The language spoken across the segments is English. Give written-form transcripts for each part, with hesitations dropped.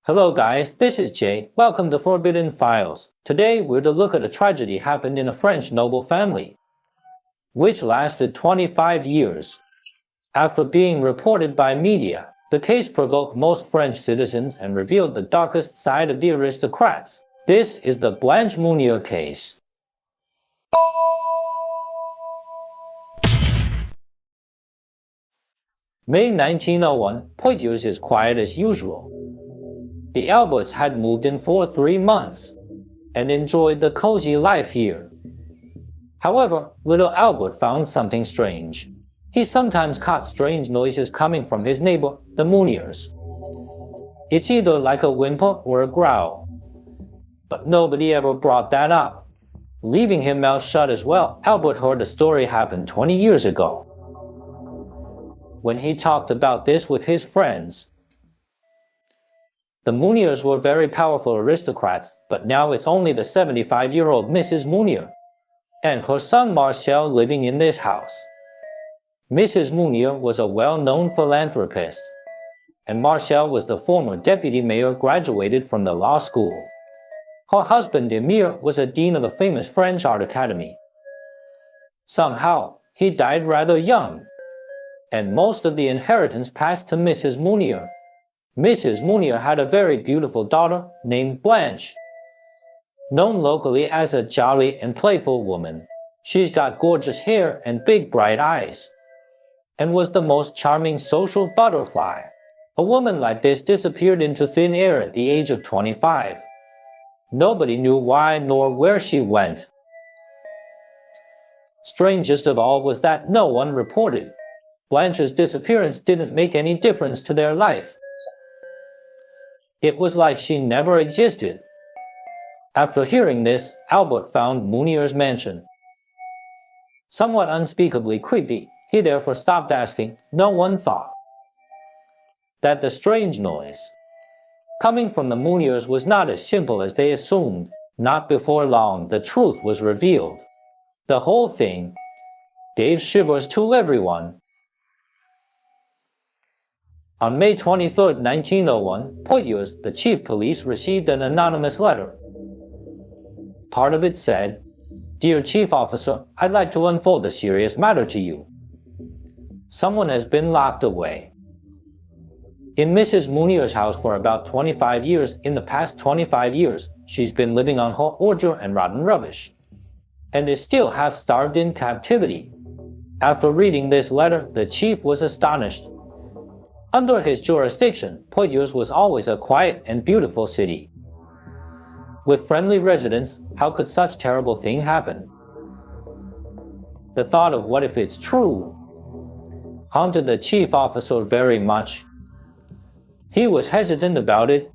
Hello guys, this is Jay. Welcome to Forbidden Files. Today we're to look at a tragedy happened in a French noble family, which lasted 25 years. After being reported by media, the case provoked most French citizens and revealed the darkest side of the aristocrats. This is the Blanche Monier case. May 1901, Poitiers is quiet as usual. The Alberts had moved in for 3 months and enjoyed the cozy life here. However, little Albert found something strange. He sometimes caught strange noises coming from his neighbor, the Moniers. It's either like a whimper or a growl. But nobody ever brought that up. Leaving him mouth shut as well, Albert heard a story happened 20 years ago. When he talked about this with his friends, the Moniers were very powerful aristocrats, but now it's only the 75-year-old Mrs. Monier and her son Marcel living in this house. Mrs. Monier was a well-known philanthropist, and Marcel was the former deputy mayor graduated from the law school. Her husband Emir was a dean of the famous French art academy. Somehow, he died rather young, and most of the inheritance passed to Mrs. Monier. Mrs. Monier had a very beautiful daughter named Blanche, known locally as a jolly and playful woman. She's got gorgeous hair and big bright eyes, and was the most charming social butterfly. A woman like this disappeared into thin air at the age of 25. Nobody knew why nor where she went. Strangest of all was that no one reported. Blanche's disappearance didn't make any difference to their life. It was like she never existed. After hearing this, Albert found Monier's mansion somewhat unspeakably creepy. He therefore stopped asking. No one thought that the strange noise coming from the Moniers was not as simple as they assumed. Not before long, the truth was revealed. The whole thing gave shivers to everyone. On May 23, 1901, Poitiers, the chief police, received an anonymous letter. Part of it said, "Dear Chief Officer, I'd like to unfold a serious matter to you. Someone has been locked away in Mrs. Monier's house for about 25 years. In the past 25 years, she's been living on her ordure and rotten rubbish, and is still half-starved in captivity." After reading this letter, the chief was astonished. Under his jurisdiction, Poitiers was always a quiet and beautiful city with friendly residents. How could such terrible thing happen? The thought of what if it's true haunted the chief officer very much. He was hesitant about it.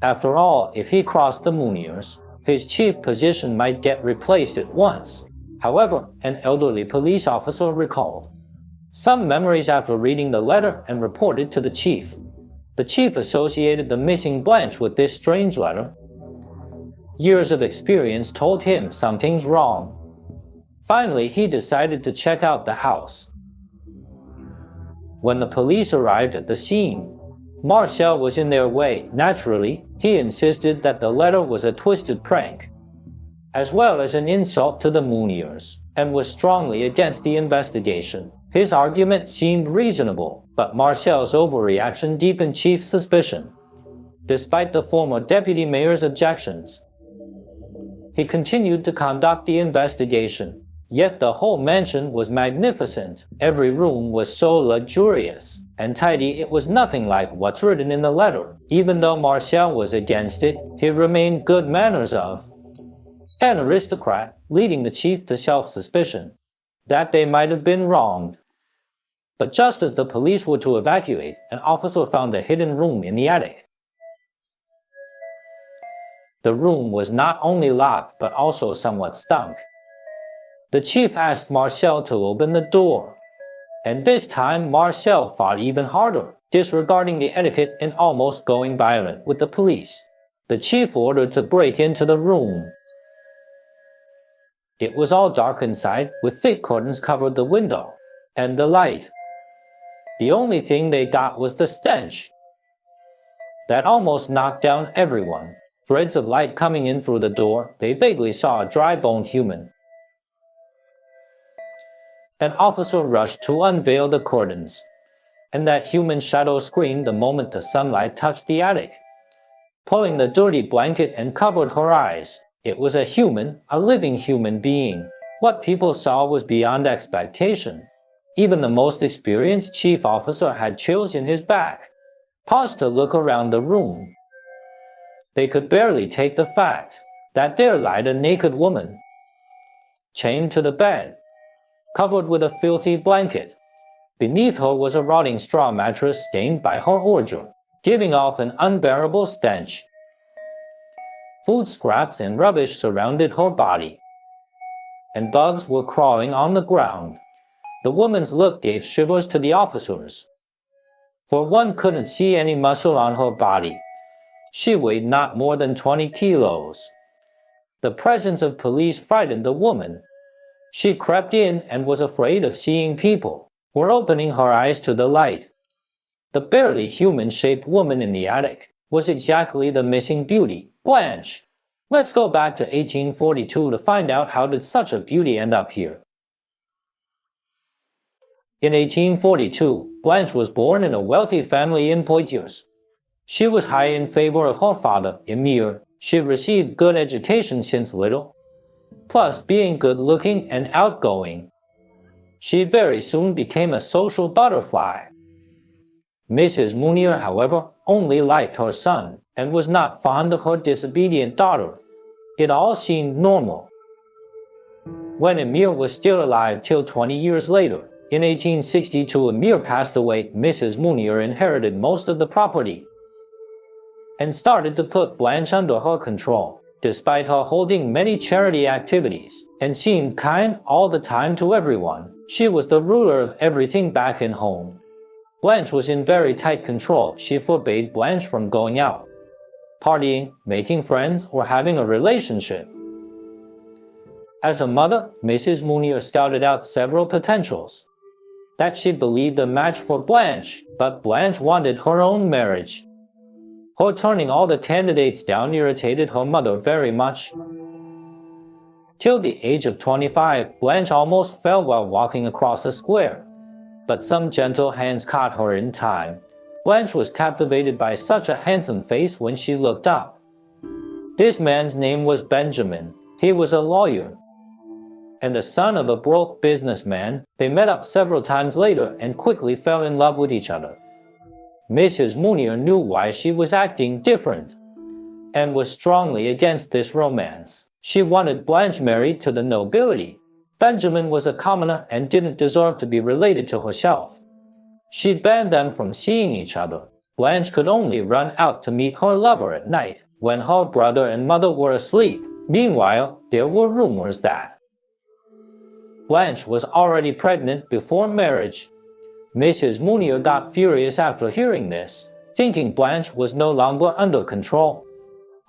After all, if he crossed the Moniers, his chief position might get replaced at once. However, an elderly police officer recalled some memories after reading the letter and reported to the chief. The chief associated the missing Blanche with this strange letter. Years of experience told him something's wrong. Finally, he decided to check out the house. When the police arrived at the scene, Marcel was in their way. Naturally, he insisted that the letter was a twisted prank, as well as an insult to the Moniers, and was strongly against the investigation. His argument seemed reasonable, but Marcel's overreaction deepened Chief's suspicion. Despite the former deputy mayor's objections, he continued to conduct the investigation. Yet the whole mansion was magnificent. Every room was so luxurious and tidy it was nothing like what's written in the letter. Even though Marcel was against it, he remained good manners of an aristocrat, leading the chief to self-suspicion that they might have been wronged. But just as the police were to evacuate, an officer found a hidden room in the attic. The room was not only locked but also somewhat stunk. The chief asked Marcel to open the door, and this time Marcel fought even harder, disregarding the etiquette and almost going violent with the police. The chief ordered to break into the room. It was all dark inside, with thick curtains covered the window and the light. The only thing they got was the stench. that almost knocked down everyone. Threads of light coming in through the door, they vaguely saw a dry-boned human. An officer rushed to unveil the curtains, and that human shadow screamed the moment the sunlight touched the attic. Pulling the dirty blanket and covered her eyes. It was a human, a living human being. What people saw was beyond expectation. Even the most experienced chief officer had chills in his back. Paused to look around the room. They could barely take the fact that there lay a naked woman, chained to the bed, covered with a filthy blanket. Beneath her was a rotting straw mattress stained by her ordure, giving off an unbearable stench. Food scraps and rubbish surrounded her body, and bugs were crawling on the ground. The woman's look gave shivers to the officers, for one couldn't see any muscle on her body. She weighed not more than 20 kilos. The presence of police frightened the woman. She crept in and was afraid of seeing people, or opening her eyes to the light. The barely human-shaped woman in the attic was exactly the missing beauty, Blanche. Let's go back to 1842 to find out how did such a beauty end up here. In 1842, Blanche was born in a wealthy family in Poitiers. She was high in favor of her father, Emir. She received good education since little, plus being good-looking and outgoing. She very soon became a social butterfly. Mrs. Monier, however, only liked her son and was not fond of her disobedient daughter. It all seemed normal. When Emir was still alive till 20 years later, in 1862 Emir passed away, Mrs. Monier inherited most of the property and started to put Blanche under her control. Despite her holding many charity activities and seemed kind all the time to everyone, she was the ruler of everything back in home. Blanche was in very tight control. She forbade Blanche from going out, partying, making friends, or having a relationship. As a mother, Mrs. Monier scouted out several potentials that she believed a match for Blanche, but Blanche wanted her own marriage. Her turning all the candidates down irritated her mother very much. Till the age of 25, Blanche almost fell while walking across the square, but some gentle hands caught her in time. Blanche was captivated by such a handsome face when she looked up. This man's name was Benjamin. He was a lawyer and the son of a broke businessman. They met up several times later and quickly fell in love with each other. Mrs. Monier knew why she was acting different and was strongly against this romance. She wanted Blanche married to the nobility. Benjamin was a commoner and didn't deserve to be related to herself. She banned them from seeing each other. Blanche could only run out to meet her lover at night when her brother and mother were asleep. Meanwhile, there were rumors that Blanche was already pregnant before marriage. Mrs. Monier got furious after hearing this, thinking Blanche was no longer under control.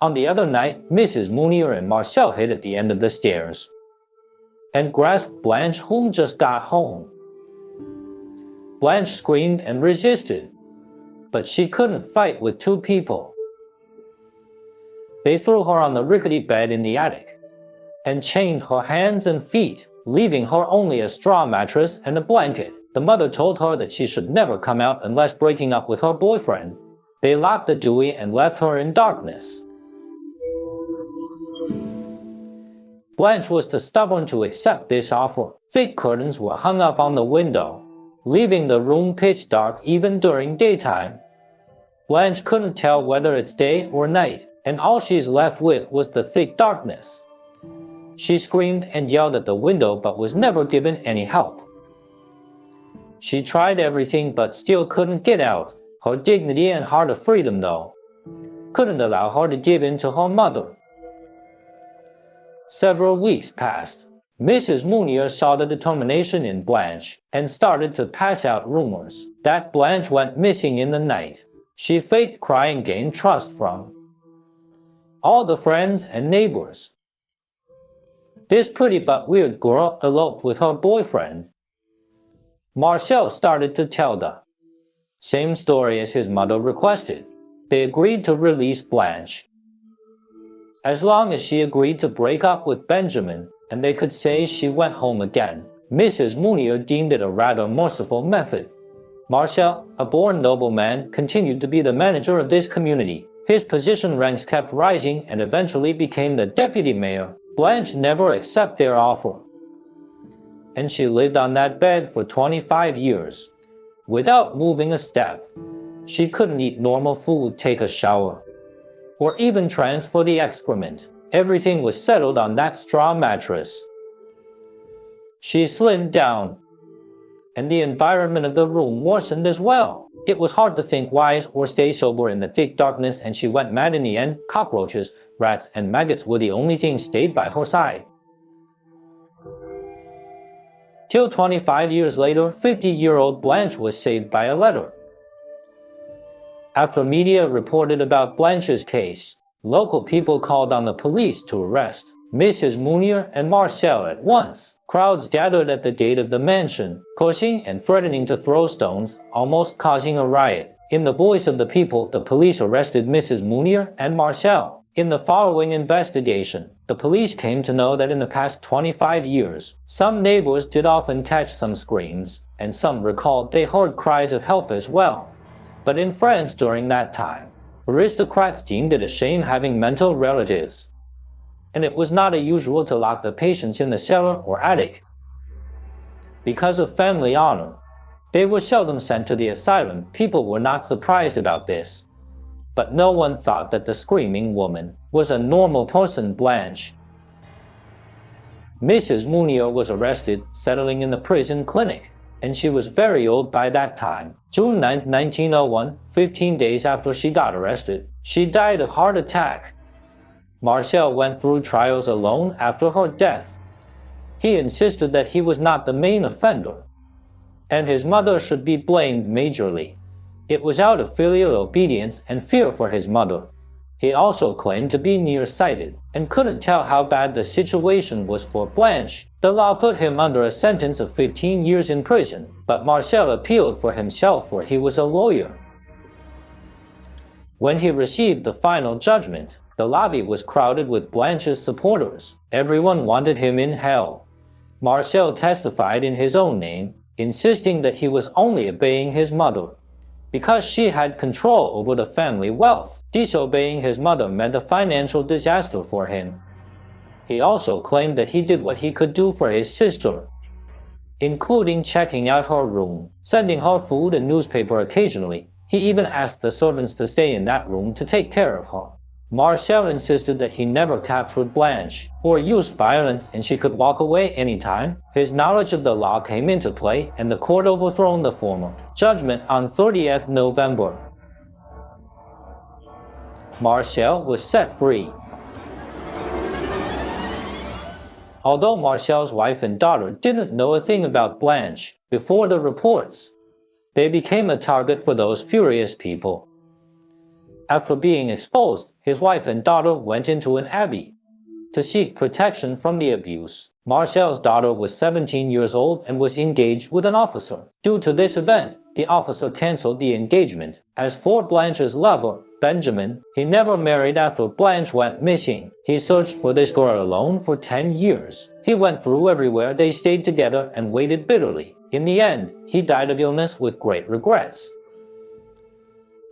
On the other night, Mrs. Monier and Marcel hid at the end of the stairs and grasped Blanche, whom just got home. Blanche screamed and resisted, but she couldn't fight with two people. They threw her on the rickety bed in the attic and chained her hands and feet, leaving her only a straw mattress and a blanket. The mother told her that she should never come out unless breaking up with her boyfriend. They locked the Dewey and left her in darkness. Blanche was too stubborn to accept this offer. Thick curtains were hung up on the window, leaving the room pitch dark even during daytime. Blanche couldn't tell whether it's day or night, and all she's left with was the thick darkness. She screamed and yelled at the window but was never given any help. She tried everything but still couldn't get out. Her dignity and heart of freedom, though, couldn't allow her to give in to her mother. Several weeks passed. Mrs. Monier saw the determination in Blanche and started to pass out rumors that Blanche went missing in the night. She faked crying, gained trust from all the friends and neighbors. This pretty but weird girl eloped with her boyfriend. Marcel started to tell the same story as his mother requested. They agreed to release Blanche, as long as she agreed to break up with Benjamin, and they could say she went home again. Mrs. Monier deemed it a rather merciful method. Marcel, a born nobleman, continued to be the manager of this community. His position ranks kept rising and eventually became the deputy mayor. Blanche never accepted their offer, and she lived on that bed for 25 years, without moving a step. She couldn't eat normal food, take a shower, or even transfer the excrement. Everything was settled on that straw mattress. She slimmed down, and the environment of the room worsened as well. It was hard to think wise or stay sober in the thick darkness, and she went mad in the end. Cockroaches, rats, and maggots were the only things stayed by her side. Till 25 years later, 50-year-old Blanche was saved by a letter. After media reported about Blanche's case, local people called on the police to arrest Mrs. Monier and Marcel at once. Crowds gathered at the gate of the mansion, cursing and threatening to throw stones, almost causing a riot. In the voice of the people, the police arrested Mrs. Monier and Marcel. In the following investigation, the police came to know that in the past 25 years, some neighbors did often catch some screams, and some recalled they heard cries of help as well. But in France during that time, aristocrats deemed it a shame having mental relatives, and it was not unusual to lock the patients in the cellar or attic. Because of family honor, they were seldom sent to the asylum. People were not surprised about this, but no one thought that the screaming woman was a normal person. Blanche. Mrs. Monier was arrested, settling in the prison clinic, and she was very old by that time. June 9, 1901, 15 days after she got arrested, she died of heart attack. Marcel went through trials alone after her death. He insisted that he was not the main offender, and his mother should be blamed majorly. It was out of filial obedience and fear for his mother. He also claimed to be nearsighted and couldn't tell how bad the situation was for Blanche. The law put him under a sentence of 15 years in prison, but Marcel appealed for himself, for he was a lawyer. When he received the final judgment, the lobby was crowded with Blanche's supporters. Everyone wanted him in hell. Marcel testified in his own name, insisting that he was only obeying his mother, because she had control over the family wealth. Disobeying his mother meant a financial disaster for him. He also claimed that he did what he could do for his sister, including checking out her room, sending her food and newspaper occasionally. He even asked the servants to stay in that room to take care of her. Marcel insisted that he never captured Blanche or used violence, and she could walk away anytime. His knowledge of the law came into play, and the court overthrown the former judgment on 30th November. Marcel was set free. Although Marcel's wife and daughter didn't know a thing about Blanche before the reports, they became a target for those furious people. After being exposed, his wife and daughter went into an abbey to seek protection from the abuse. Marcel's daughter was 17 years old and was engaged with an officer. Due to this event, the officer canceled the engagement. As for Blanche's lover, Benjamin, he never married after Blanche went missing. He searched for this girl alone for 10 years. He went through everywhere they stayed together and waited bitterly. In the end, he died of illness with great regrets.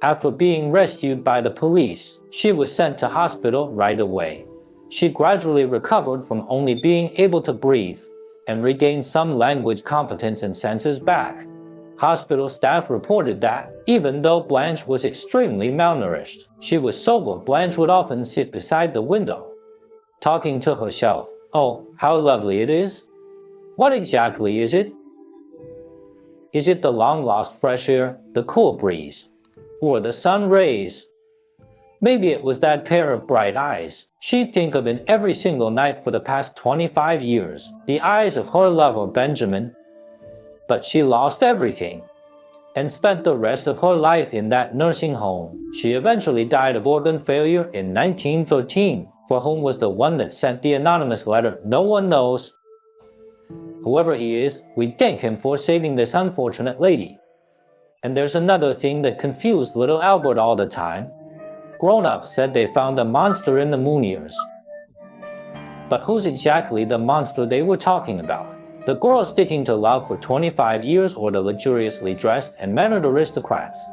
After being rescued by the police, she was sent to hospital right away. She gradually recovered from only being able to breathe and regained some language competence and senses back. Hospital staff reported that, even though Blanche was extremely malnourished, she was sober. Blanche would often sit beside the window, talking to herself. "Oh, how lovely it is! What exactly is it? Is it the long-lost fresh air, the cool breeze, or the sun rays? Maybe it was that pair of bright eyes she'd think of in every single night for the past 25 years, the eyes of her lover Benjamin." But she lost everything and spent the rest of her life in that nursing home. She eventually died of organ failure in 1913. For whom was the one that sent the anonymous letter? No one knows. Whoever he is, we thank him for saving this unfortunate lady. And there's another thing that confused little Albert all the time. grown-ups said they found a monster in the Moniers. But who's exactly the monster they were talking about? The girls sticking to love for 25 years or the luxuriously dressed and mannered aristocrats?